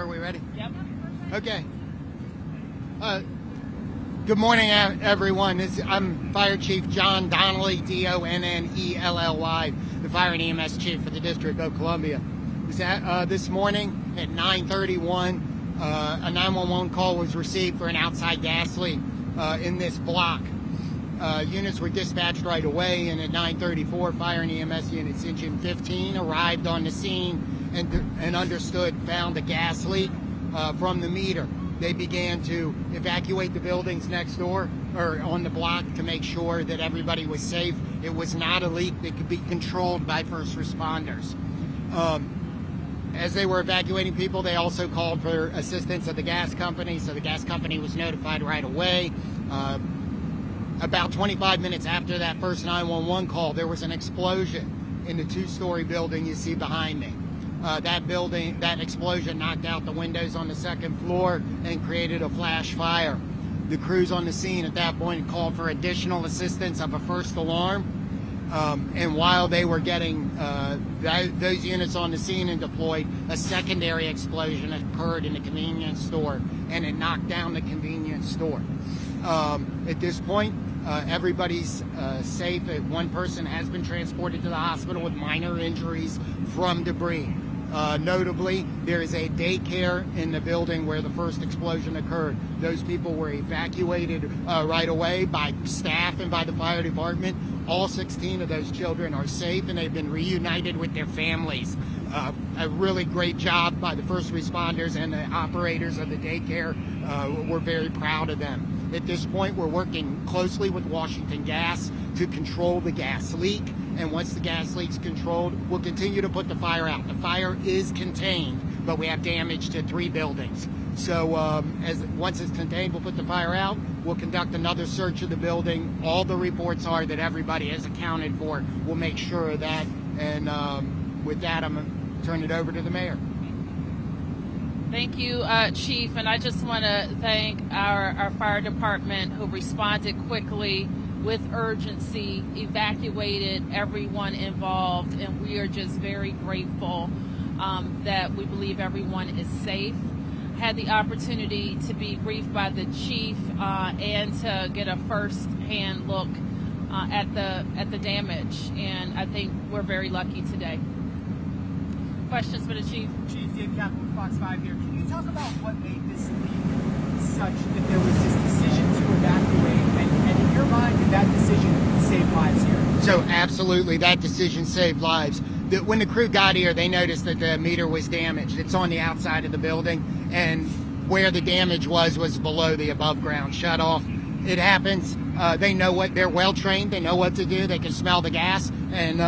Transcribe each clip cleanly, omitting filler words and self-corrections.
Are we ready? Yep. Okay. Good morning, everyone. I'm Fire Chief John Donnelly, Donnelly, the Fire and EMS Chief for the District of Columbia. This morning at 9:31, a 911 call was received for an outside gas leak in this block. Units were dispatched right away, and at 9:34, Fire and EMS Units Engine 15 arrived on the scene and found a gas leak from the meter. They began to evacuate the buildings next door or on the block to make sure that everybody was safe. It was not a leak that could be controlled by first responders. As they were evacuating people, they also called for assistance of the gas company, so the gas company was notified right away. About 25 minutes after that first 911 call, there was an explosion in the two-story building you see behind me. That explosion knocked out the windows on the second floor and created a flash fire. The crews on the scene at that point called for additional assistance of a first alarm. And while they were getting those units on the scene and deployed, a secondary explosion occurred in the convenience store, and it knocked down the convenience store. At this point, everybody's safe. One person has been transported to the hospital with minor injuries from debris. Notably, there is a daycare in the building where the first explosion occurred. Those people were evacuated right away by staff and by the fire department. All 16 of those children are safe, and they've been reunited with their families. A really great job by the first responders and the operators of the daycare. We're very proud of them. At this point, we're working closely with Washington Gas to control the gas leak. And once the gas leak's controlled, we'll continue to put the fire out. The fire is contained, but we have damage to 3 buildings. So once it's contained, we'll put the fire out. We'll conduct another search of the building. All the reports are that everybody is accounted for. We'll make sure of that. And with that, I'm going to turn it over to the mayor. Thank you, Chief. And I just want to thank our fire department who responded quickly with urgency, evacuated everyone involved, and we are just very grateful that we believe everyone is safe. Had the opportunity to be briefed by the chief and to get a first-hand look at the damage, and I think we're very lucky today. Questions for the chief? Chief, Dave Kaplan, Fox 5 here. Can you talk about what made this leak such that there was this decision to evacuate? And in your mind, did that decision save lives here? So absolutely, that decision saved lives. When the crew got here, they noticed that the meter was damaged. It's on the outside of the building, and where the damage was below the above-ground shutoff. It happens. They're well-trained. They know what to do. They can smell the gas, and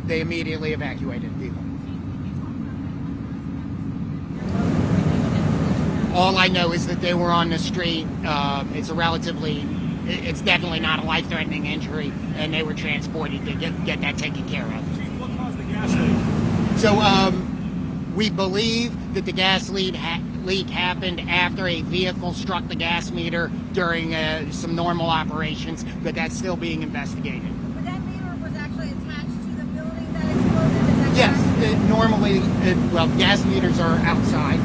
they immediately evacuated people. All I know is that they were on the street. It's definitely not a life-threatening injury, and they were transported to get that taken care of. What caused the gas leak? So we believe that the gas leak happened after a vehicle struck the gas meter during some normal operations, but that's still being investigated. But that meter was actually attached to the building that exploded? Yes, gas meters are outside.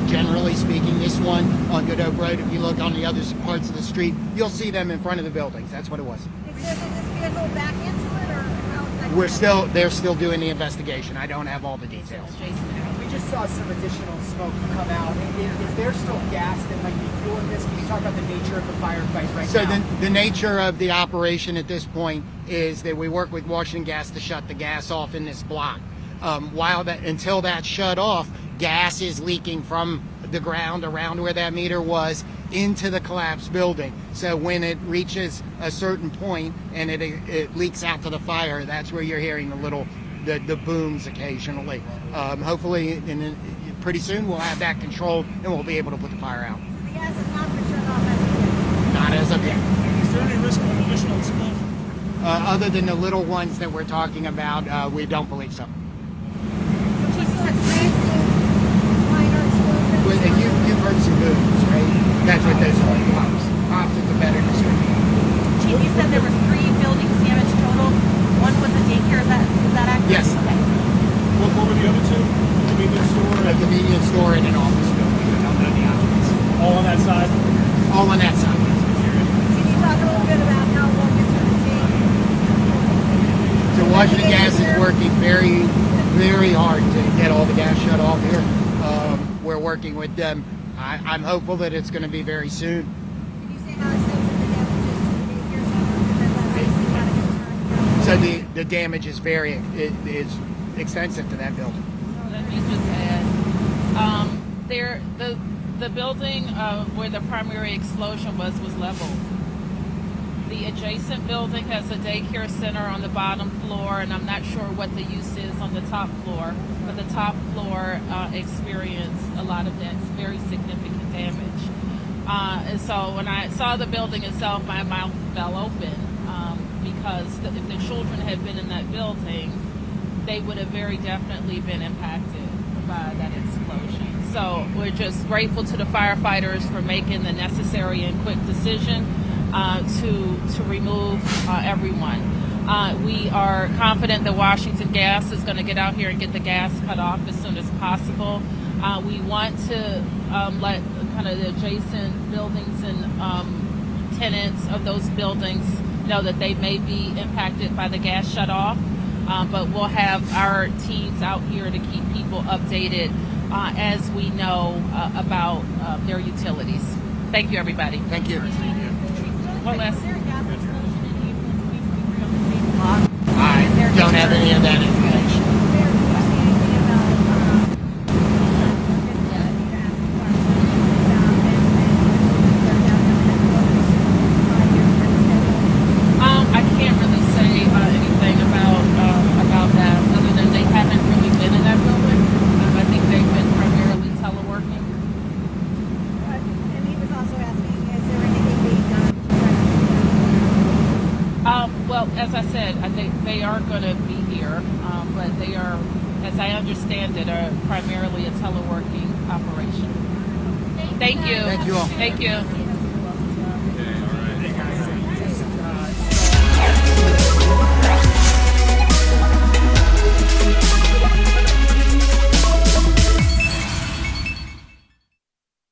Generally speaking, this one on Good Hope Road, if you look on the other parts of the street, you'll see them in front of the buildings. That's what it was. Did this vehicle back into it, or how is that? They're still doing the investigation. I don't have all the details. We just saw some additional smoke come out. Is there still gas that might be fueling this? Can you talk about the nature of the firefight right now? So the nature of the operation at this point is that we work with Washington Gas to shut the gas off in this block. Until that's shut off, gas is leaking from the ground around where that meter was into the collapsed building. So when it reaches a certain point and it leaks out to the fire, that's where you're hearing the booms occasionally. Hopefully, pretty soon we'll have that controlled and we'll be able to put the fire out. The gas has not been turned off as of yet? Not as of yet. Is there any risk of an additional explosion? Other than the little ones that we're talking about, we don't believe so. You've heard some booms, right? That's what those are. Pops is a better description. Chief, you said there were 3 buildings damaged total. One was a daycare. Is that accurate? Yes. Okay. What were the other 2? The convenience store? A convenience store and an office building. the gas shut off here. We're working with them. I'm hopeful that it's going to be very soon. Did you say how extensive the damage is to the daycare center? Because that's obviously not a concern. So the damage is very is extensive to that building. Let me just add, the building where the primary explosion was leveled. The adjacent building has a daycare center on the bottom floor, and I'm not sure what the use is on the top floor, but the top floor experienced a lot of that very significant damage. And so when I saw the building itself, my mouth fell open because if the children had been in that building, they would have very definitely been impacted by that explosion. So we're just grateful to the firefighters for making the necessary and quick decision to remove everyone. We are confident that Washington Gas is going to get out here and get the gas cut off as soon as possible. We want to let kind of the adjacent buildings and tenants of those buildings know that they may be impacted by the gas shut off. But we'll have our teams out here to keep people updated as we know about their utilities. Thank you, everybody. Thank you. One last. Was there a gas explosion in April 2023 on the same block? I don't have any of that information. Mayor, did you see anything about I can't really say anything about that other than they haven't really been in that building. I think they've been primarily teleworking. And he was also asking, is there anything being done? Well, as I said, I think they are going to be here, but they are, as I understand it, are primarily a teleworking operation. Thank you. Thank you all. Thank you.